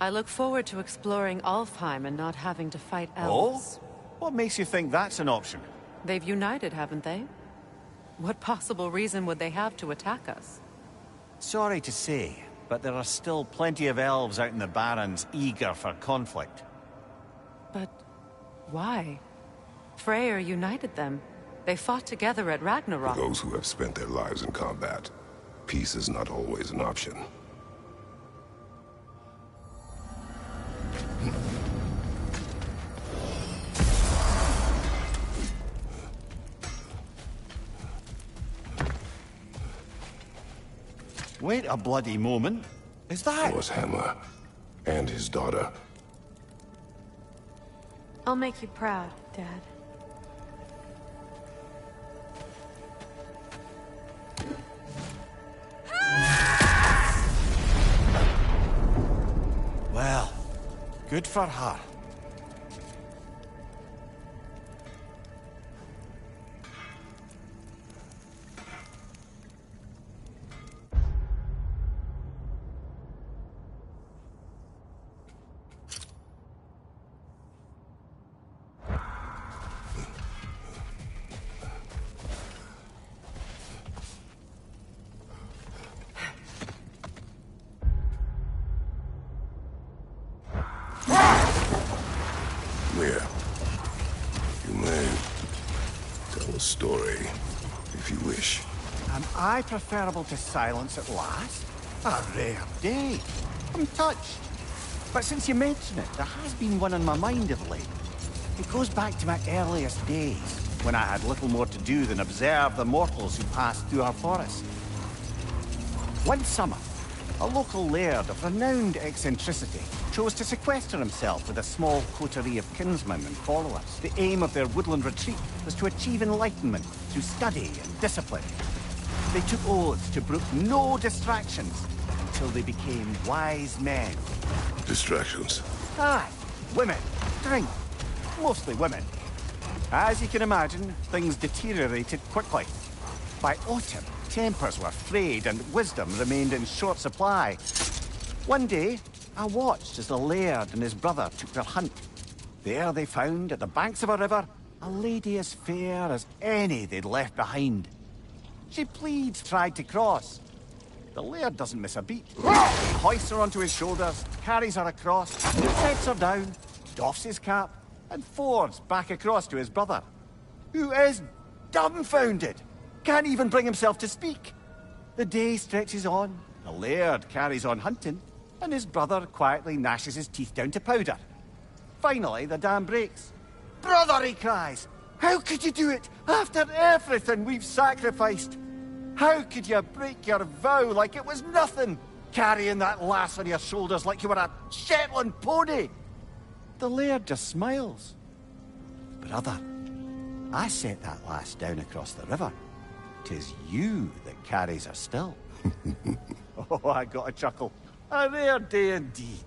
I look forward to exploring Alfheim and not having to fight Oh? elves. What makes you think that's an option? They've united, haven't they? What possible reason would they have to attack us? Sorry to say, but there are still plenty of elves out in the Barrens eager for conflict. But why? Freyr united them. They fought together at Ragnarok. For those who have spent their lives in combat, peace is not always an option. Wait a bloody moment. Is that... Thor's hammer, and his daughter. I'll make you proud, Dad. Well, good for her. Leah, you may tell a story, if you wish. Am I preferable to silence at last? A rare day. I'm touched. But since you mention it, there has been one on my mind of late. It goes back to my earliest days, when I had little more to do than observe the mortals who passed through our forest. One summer, a local laird of renowned eccentricity chose to sequester himself with a small coterie of kinsmen and followers. The aim of their woodland retreat was to achieve enlightenment through study and discipline. They took oaths to brook no distractions until they became wise men. Distractions. Aye, women, drink, mostly women. As you can imagine, things deteriorated quickly. By autumn, tempers were frayed and wisdom remained in short supply. One day, I watched as the laird and his brother took their hunt. There they found, at the banks of a river, a lady as fair as any they'd left behind. She pleads tried to cross. The laird doesn't miss a beat. He hoists her onto his shoulders, carries her across, sets her down, doffs his cap, and fords back across to his brother, who is dumbfounded, can't even bring himself to speak. The day stretches on, the laird carries on hunting, and his brother quietly gnashes his teeth down to powder. Finally, the dam breaks. "Brother," he cries, "how could you do it after everything we've sacrificed? How could you break your vow like it was nothing, carrying that lass on your shoulders like you were a Shetland pony?" The laird just smiles. "Brother, I set that lass down across the river. 'Tis you that carries her still." Oh, I got a chuckle. A rare day indeed.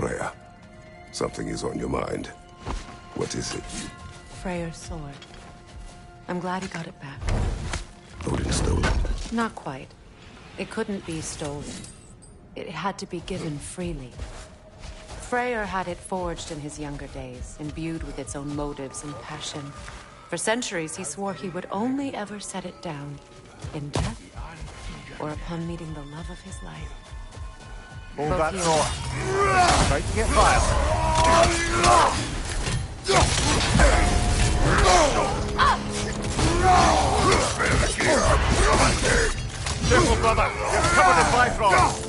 Freya, something is on your mind. What is it? Freyr's sword. I'm glad he got it back. Odin stole it. Not quite. It couldn't be stolen. It had to be given freely. Freyr had it forged in his younger days, imbued with its own motives and passion. For centuries, he swore he would only ever set it down in death or upon meeting the love of his life. Hold Both that here. thought. About to get fired. Careful, brother. You're covered in Bifrost.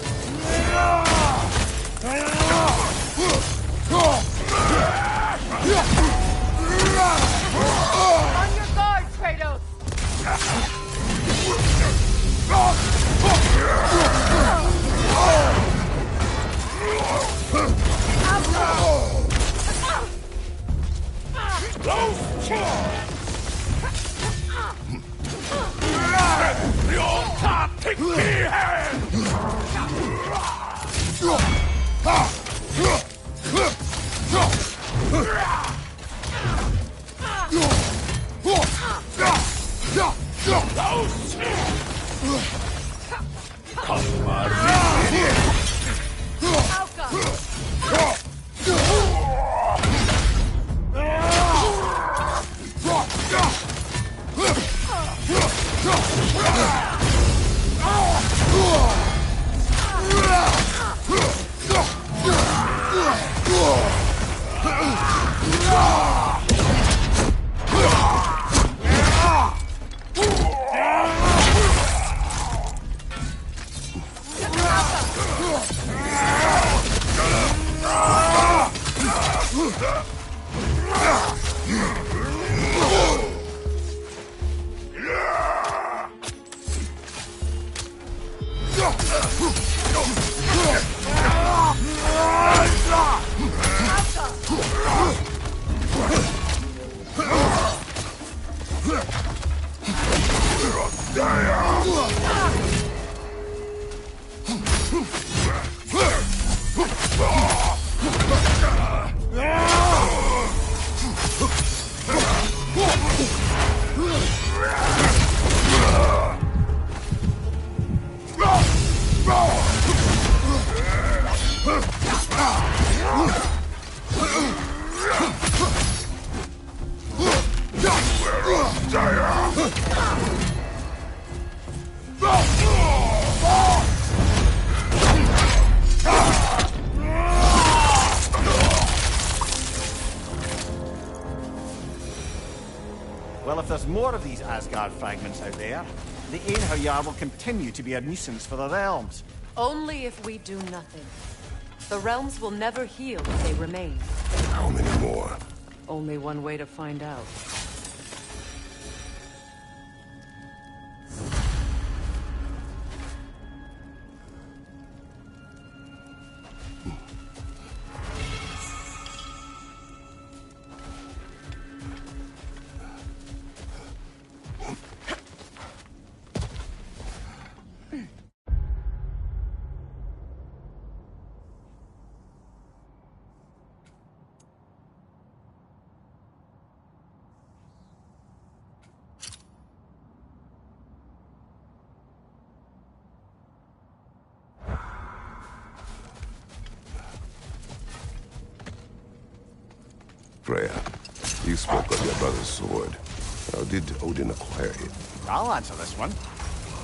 On your guard, Kratos! Well, if there's more of these Asgard fragments out there, the Einherjar will continue to be a nuisance for the realms. Only if we do nothing. The realms will never heal if they remain. How many more? Only one way to find out. Freya, you spoke of your brother's sword. How did Odin acquire it? I'll answer this one.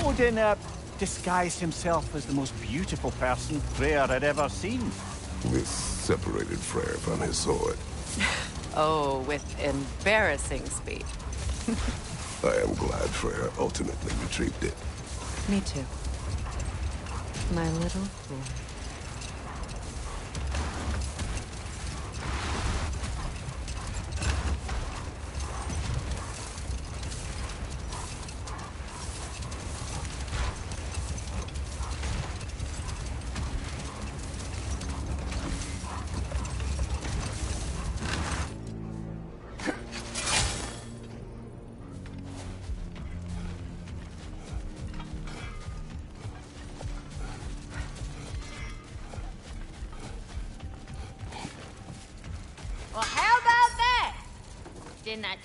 Odin, disguised himself as the most beautiful person Freyr had ever seen. This separated Freyr from his sword. Oh, with embarrassing speed. I am glad Freyr ultimately retrieved it. Me too. My little boy.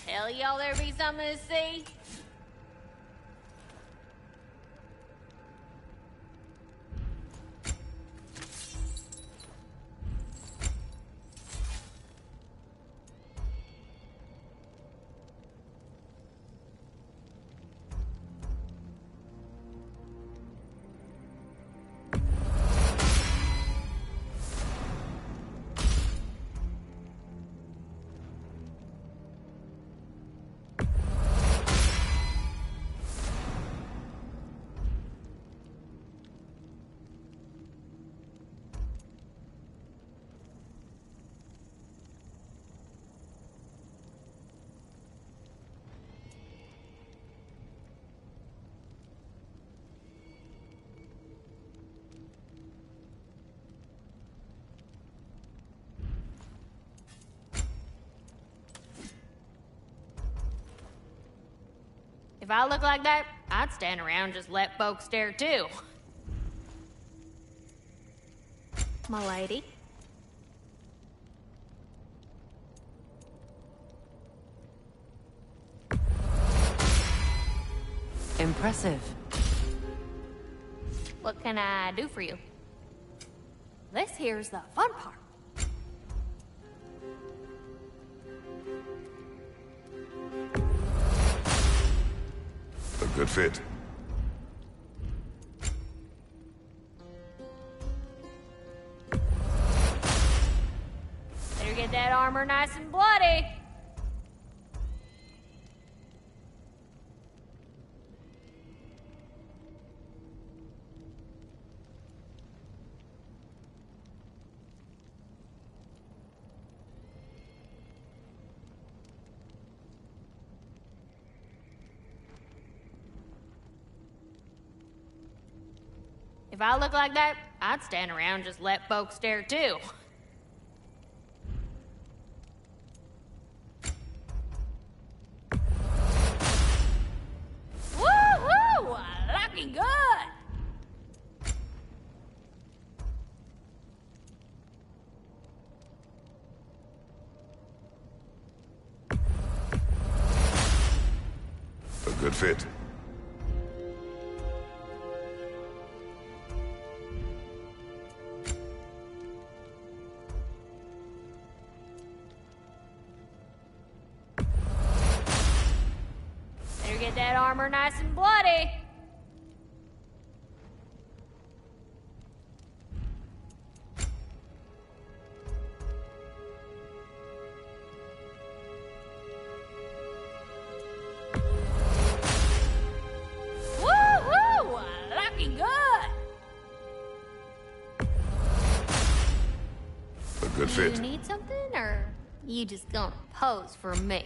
tell y'all there'd be something to see? If I look like that, I'd stand around and just let folks stare too. My lady. Impressive. What can I do for you? This here's the fun part. A good fit. Better get that armor nice and bloody. If I look like that, I'd stand around and just let folks stare too. Woo-hoo! Looking good! A good fit. Better get that armor nice and bloody. Woo-hoo! Looking good! A good fit. You need something, or you just gonna pose for me?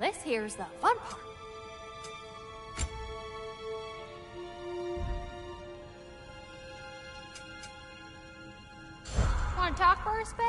This here's the fun part. Wanna talk for a spell?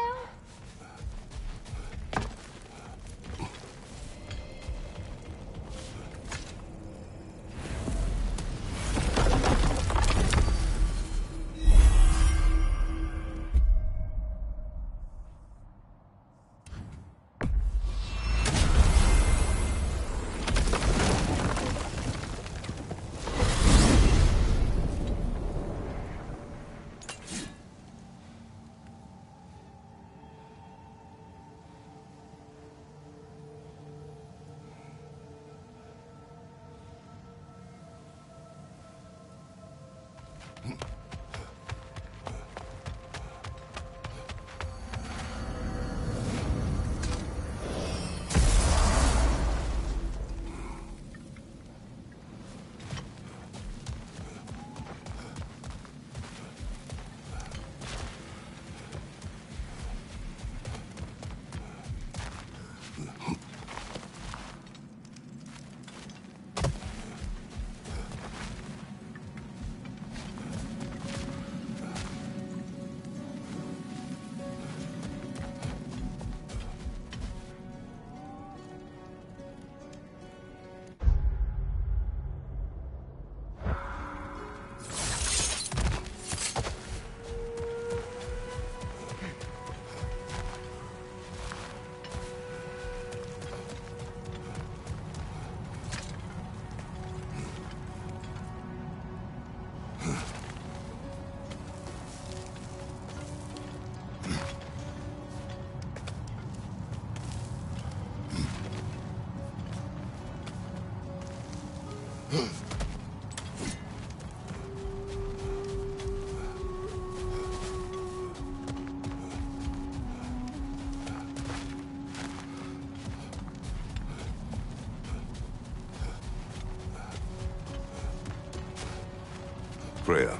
Freya,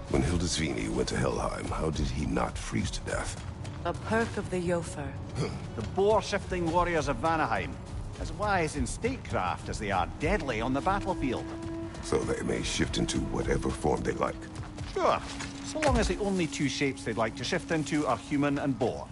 when Hildisvini went to Helheim, how did he not freeze to death? A perk of the Jofer. The boar-shifting warriors of Vanaheim, as wise in statecraft as they are deadly on the battlefield. So they may shift into whatever form they like. Sure, so long as the only two shapes they'd like to shift into are human and boar.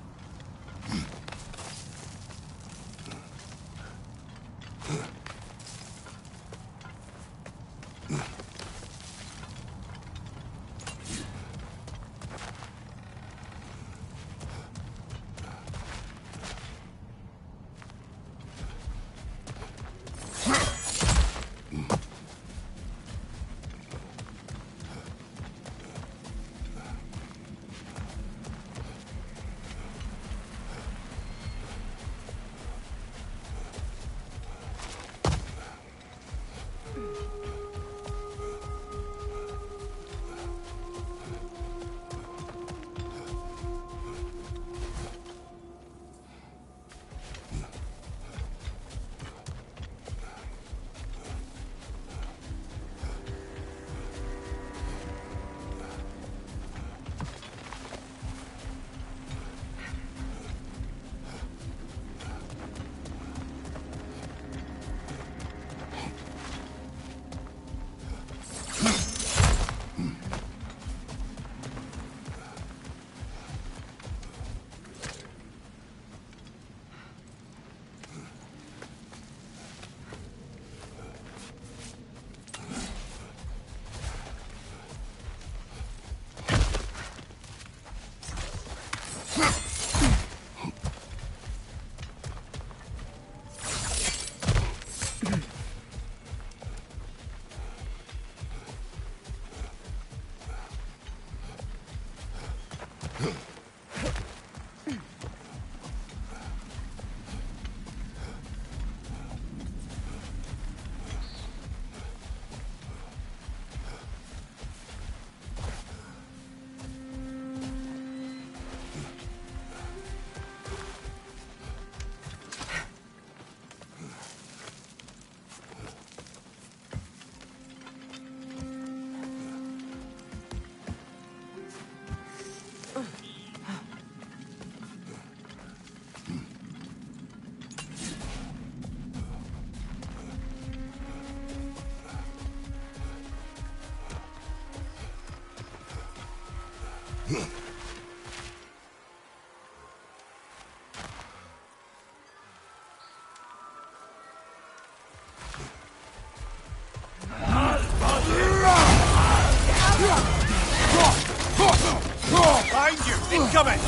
Behind you! Incoming!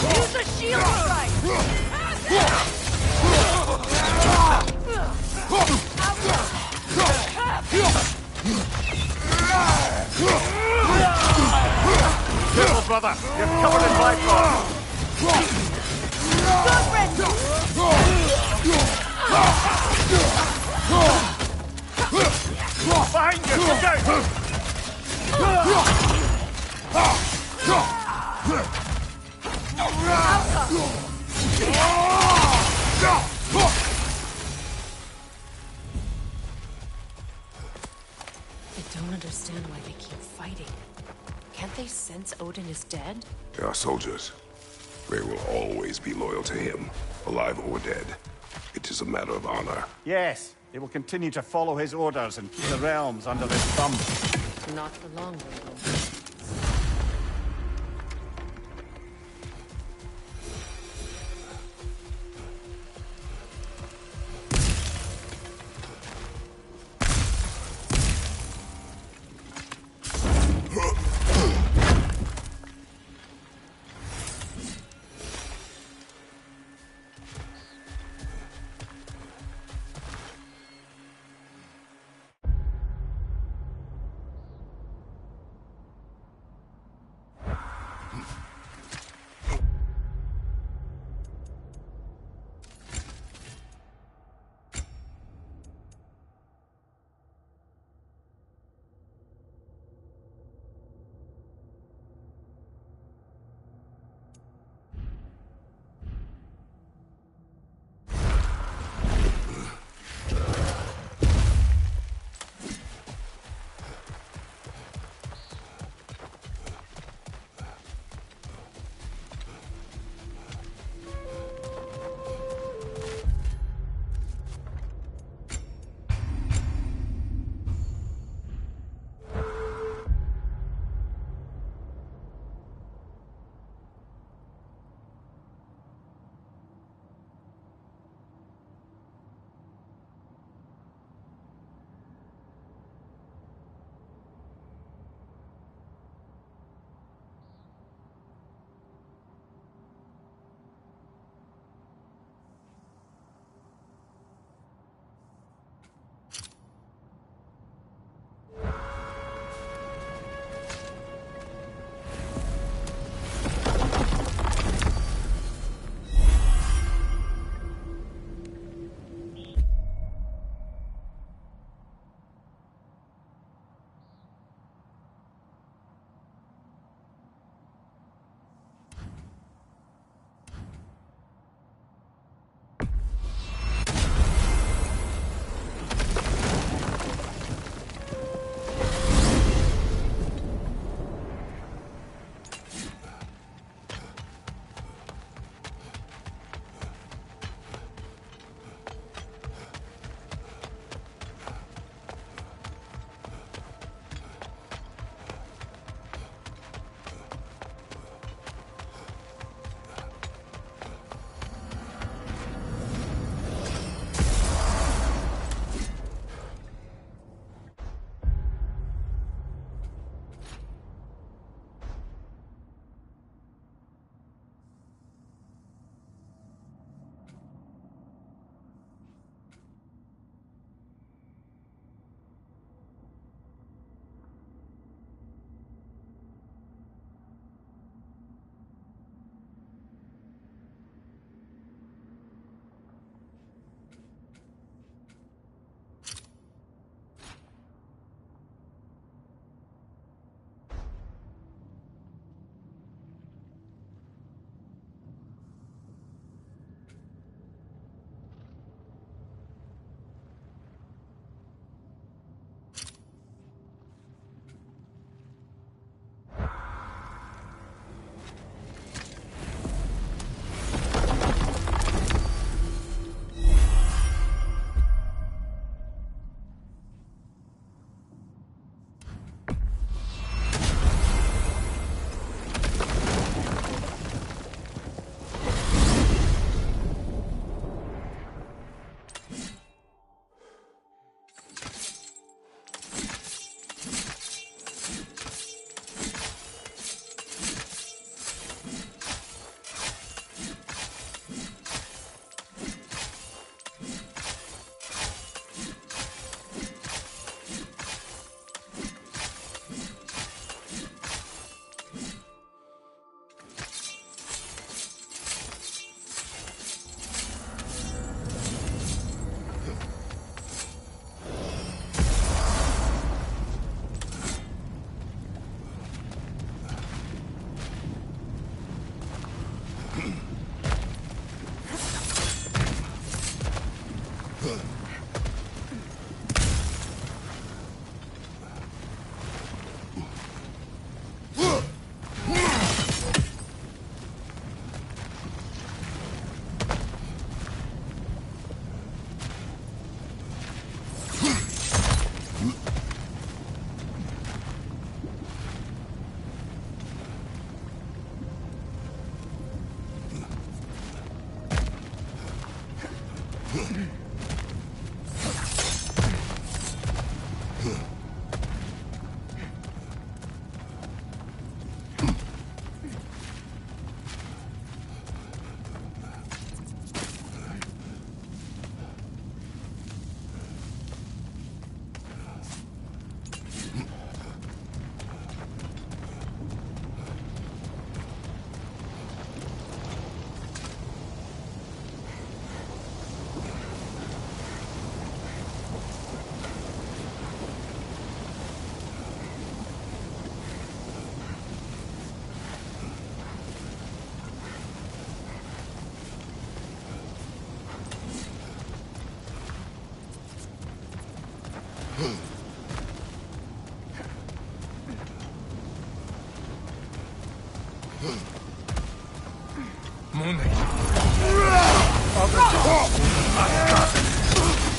Use a shield strike! Careful, brother! You're covered in Bifrost! Good riddance! Behind you! Look out! I don't understand why they keep fighting. Can't they sense Odin is dead? They are soldiers. They will always be loyal to him, alive or dead. It is a matter of honor. Yes, they will continue to follow his orders and keep the realms under his thumb. Not for long, though.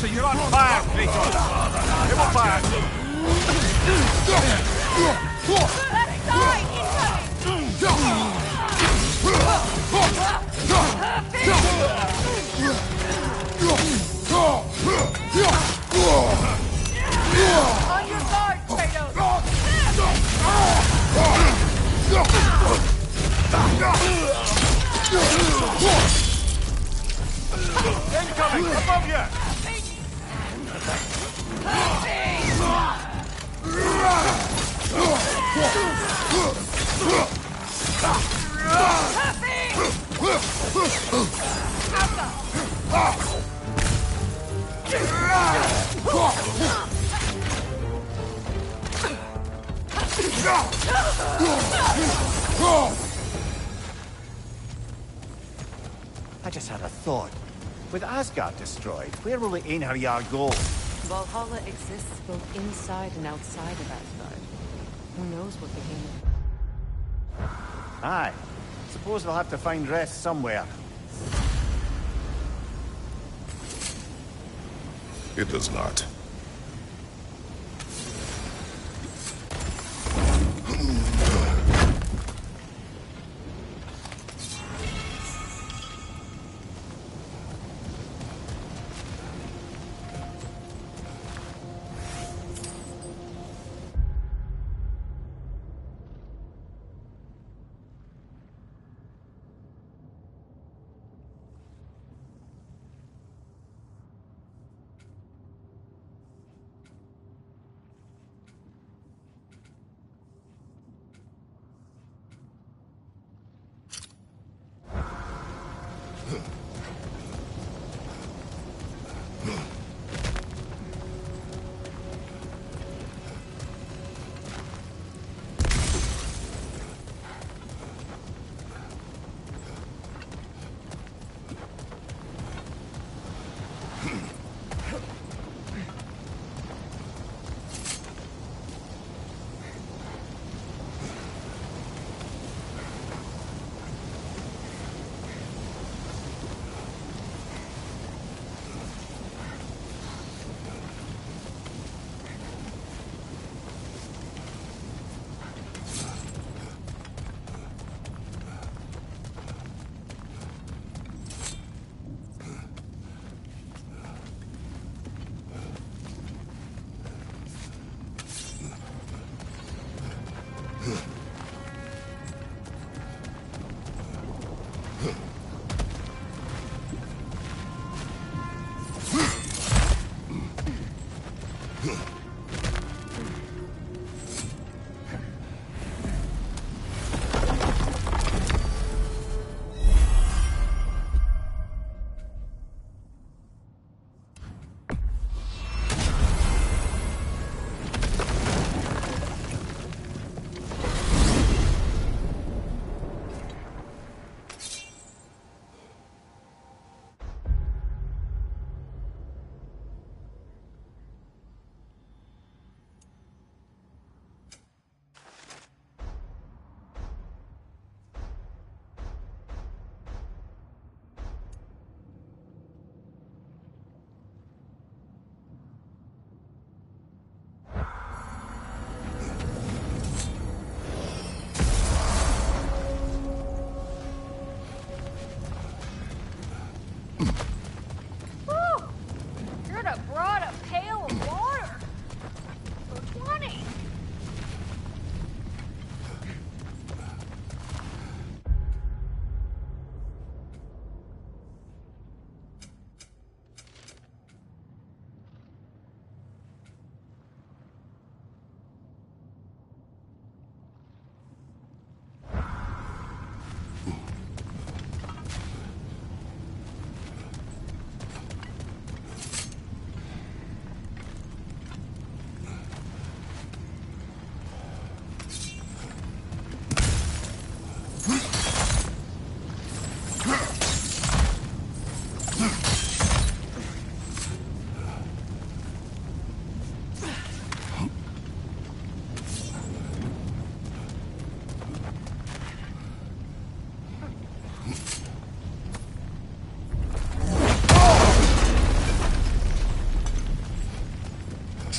So you're on fire, Kratos! They will fire! On your guard, Kratos! Incoming! Above you! I just had a thought. With Asgard destroyed, where will the Einherjar go? Valhalla exists both inside and outside of Asgard. Who knows what became of it? Aye. Suppose they'll have to find rest somewhere. It does not.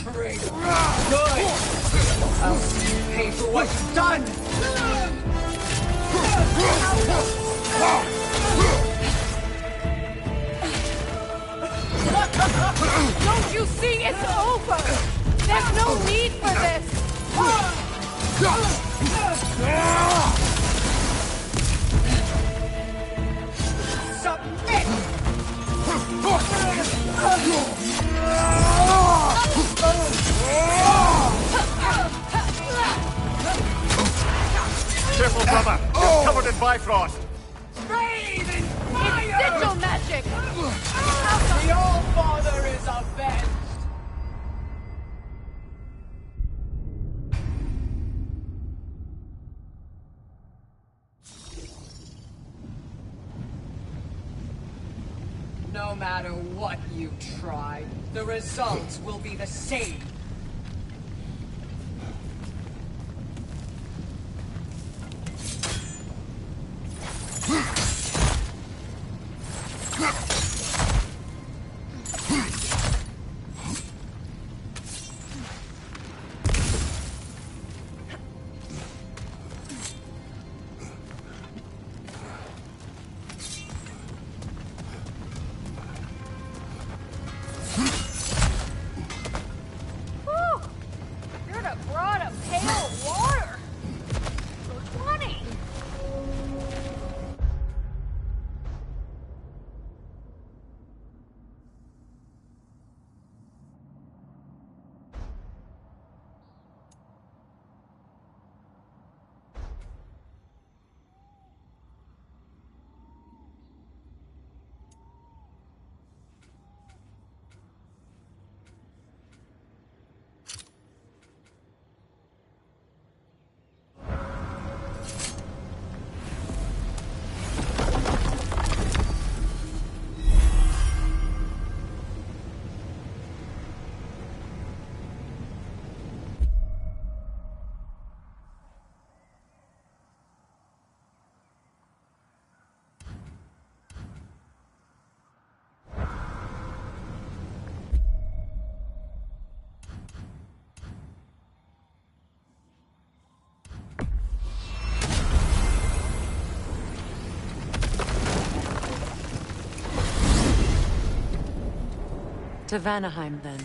traitor. Good! I'll see you pay for what you've done! Don't you see? It's over! There's no need for this! Submit! Careful, brother! You're covered in Bifrost! Bathe in It's fire! sigil magic! The All-Father is avenged! No matter what you try, the results will be the same. You'd have brought a pail of water! For 20! To Vanaheim, then.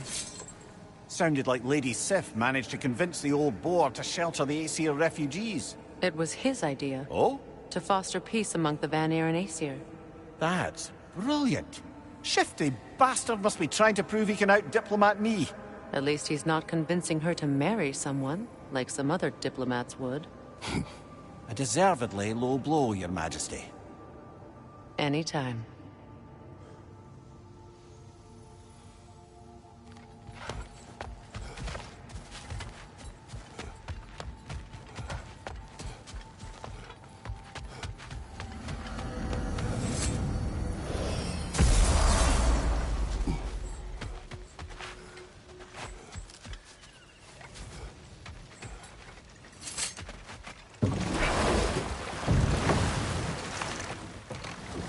Sounded like Lady Sif managed to convince the old boar to shelter the Aesir refugees. It was his idea. Oh? To foster peace among the Vanir and Aesir. That's brilliant. Shifty bastard must be trying to prove he can out-diplomat me. At least he's not convincing her to marry someone, like some other diplomats would. A deservedly low blow, Your Majesty. Anytime.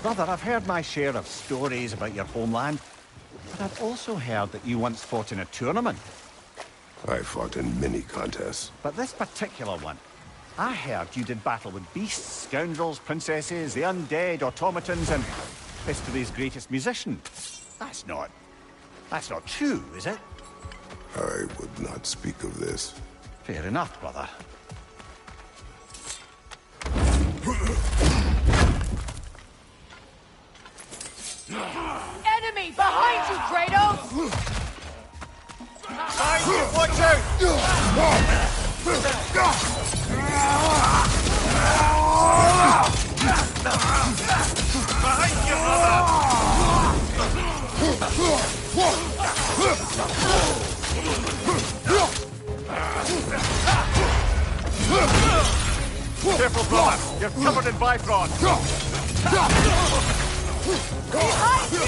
Brother, I've heard my share of stories about your homeland, but I've also heard that you once fought in a tournament. I fought in many contests. But this particular one, I heard you did battle with beasts, scoundrels, princesses, the undead, automatons, and history's greatest musician. That's not true, is it? I would not speak of this. Fair enough, brother. Enemy behind you, Kratos! Behind you, watch out! Behind you, brother! Careful, brother! You're covered in Bifrost! Behind you!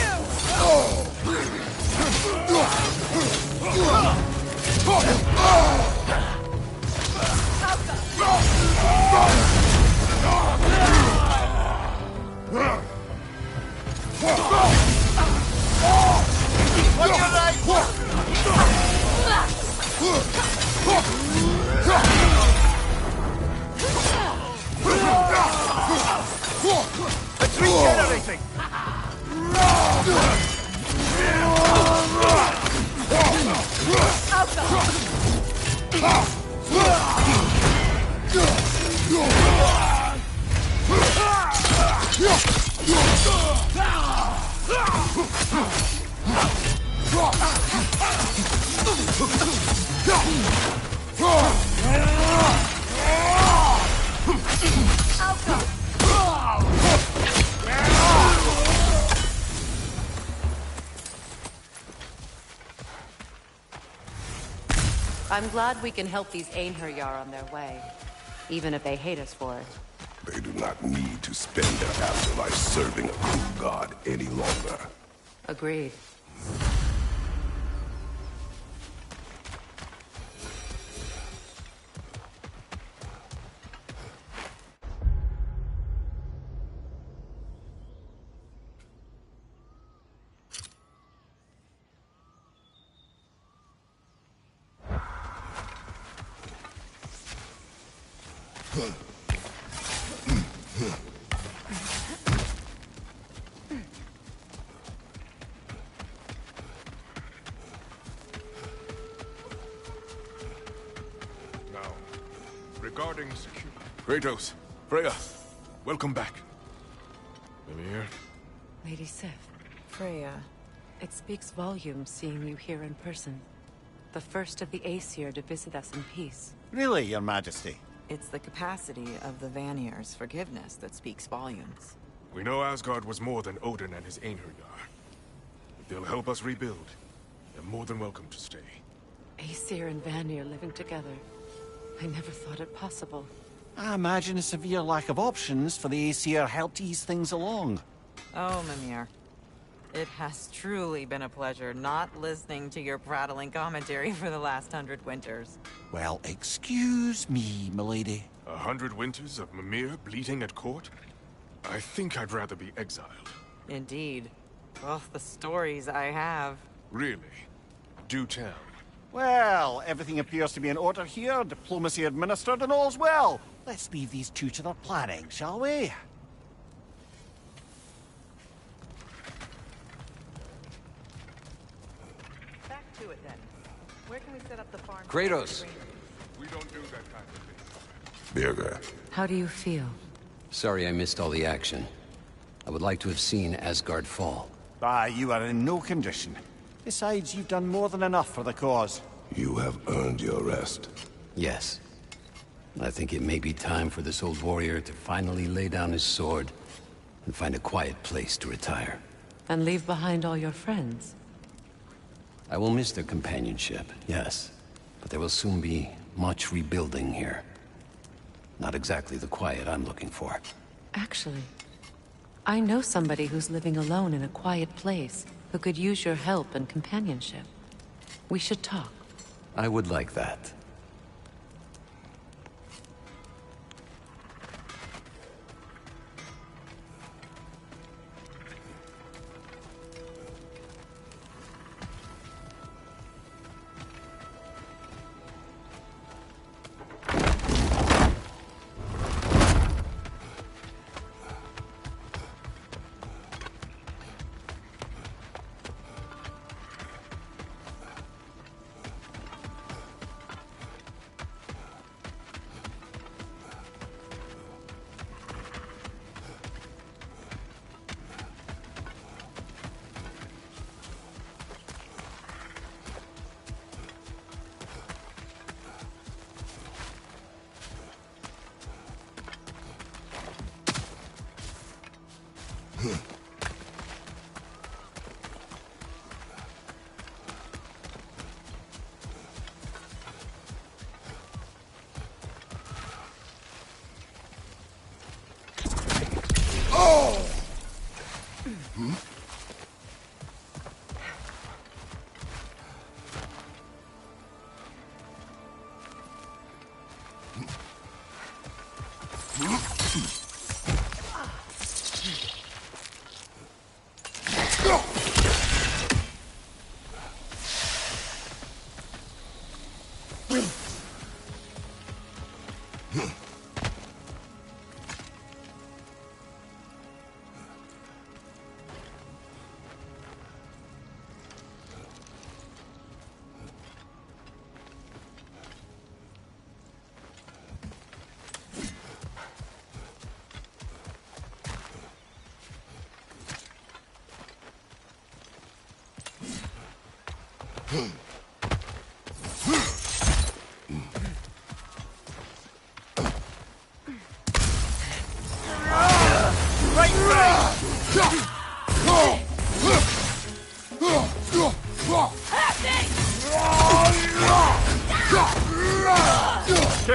On your right! I'm glad we can help these Einherjar on their way, even if they hate us for it. They do not need to spend their afterlife serving a cruel god any longer. Agreed. Regarding security. Kratos, Freya, welcome back. Mimir? Lady Sif. Freya. It speaks volumes seeing you here in person. The first of the Aesir to visit us in peace. Really, Your Majesty? It's the capacity of the Vanir's forgiveness that speaks volumes. We know Asgard was more than Odin and his Einherjar. If they'll help us rebuild, they're more than welcome to stay. Aesir and Vanir living together. I never thought it possible. I imagine a severe lack of options for the Aesir helped ease things along. Oh, Mimir. It has truly been a pleasure not listening to your prattling commentary for the last 100 winters. Well, excuse me, milady. 100 winters of Mimir bleating at court? I think I'd rather be exiled. Indeed. Oh, the stories I have. Really? Do tell. Well, everything appears to be in order here, diplomacy administered, and all's well. Let's leave these two to their planning, shall we? Back to it then. Where can we set up the farm? Kratos! We don't do that kind of thing. Birger, How do you feel? Sorry I missed all the action. I would like to have seen Asgard fall. Ah, you are in no condition. Besides, you've done more than enough for the cause. you have earned your rest. Yes. I think it may be time for this old warrior to finally lay down his sword and find a quiet place to retire. And leave behind all your friends? I will miss their companionship, yes. But there will soon be much rebuilding here. Not exactly the quiet I'm looking for. Actually, I know somebody who's living alone in a quiet place who could use your help and companionship. We should talk. I would like that.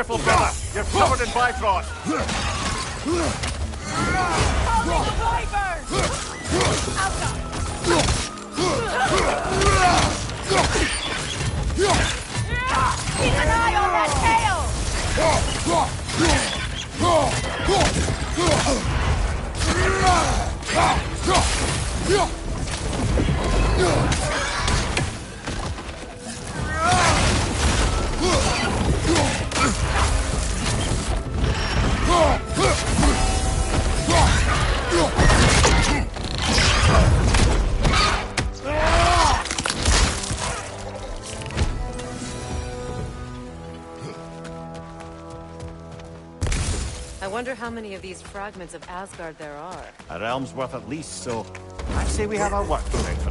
Careful, brother! You're covered in Bifrost! Keep an eye on that tail! I wonder how many of these fragments of Asgard there are. A realm's worth at least, so I'd say we have our work cut out for